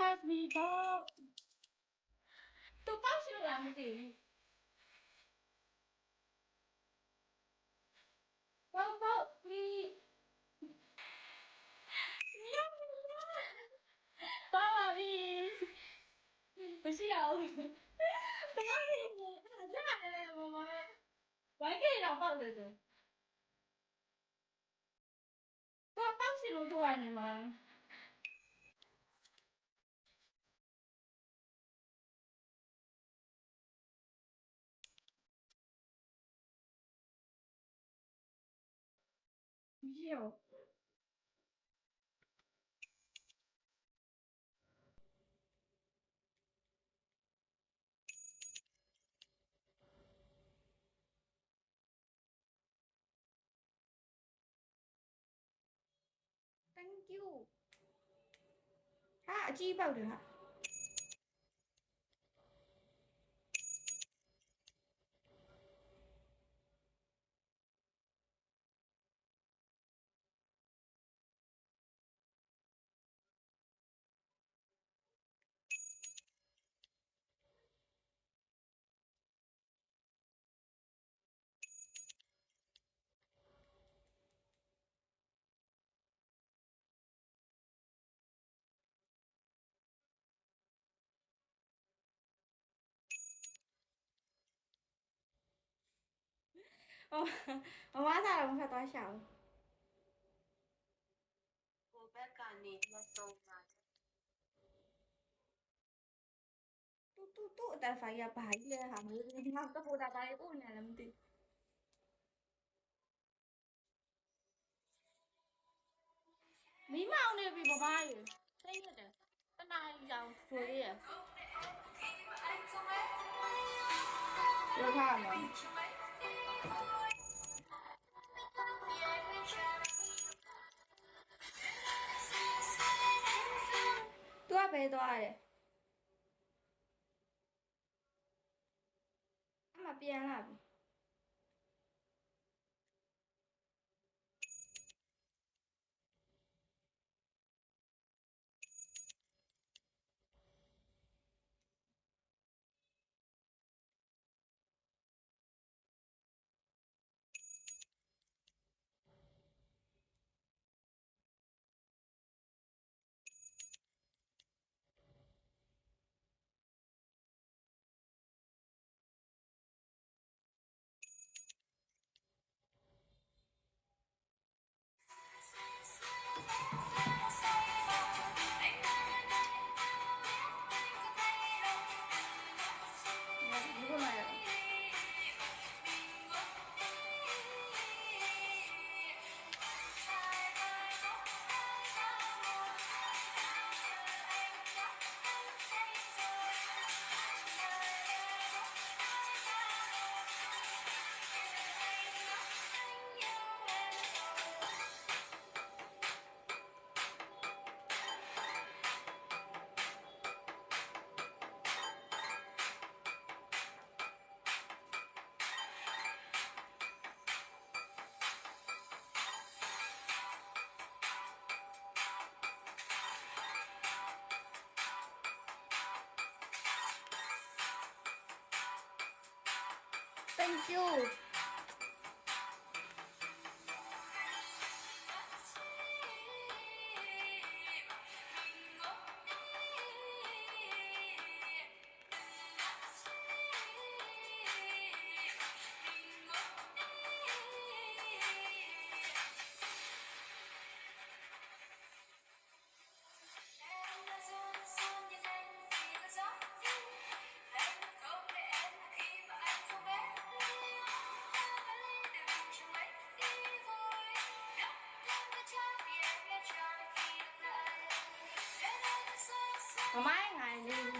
pass me dog သူပေါက်ရှိလို့လားမသိဘူးပေါက် please ပေါက်ပါပြီမရှိအောင်ပေါက်ပြီအဲ့ဒါလည်းမမဝိုင်းကေတော့ပေါက်တယ်ဆိုပေါက်ရှိလို့တော့နေမှာမရှိအောင်thank you ဟာအကြီးပေါက်တယ်ဟာမမစားတော့မဖတ်သွားရှာဘူးကိုဘက်ကနေလက်ဆုံးပါတူအတန်ဖိုင်ရဘာကြီးလဲဟာမလို့ဒီမှာကပိုတာတိုင်းဦးနေလည်းမသိမိမအောင်နေပြီဘဘာရေစိတ်ရတယ်တနားကြောင်ဆိုရရပြောထားမှာသူကဘယ်သွားရဲအမပြန်လာပြီThank you မမငါ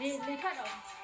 နေထွက်တော့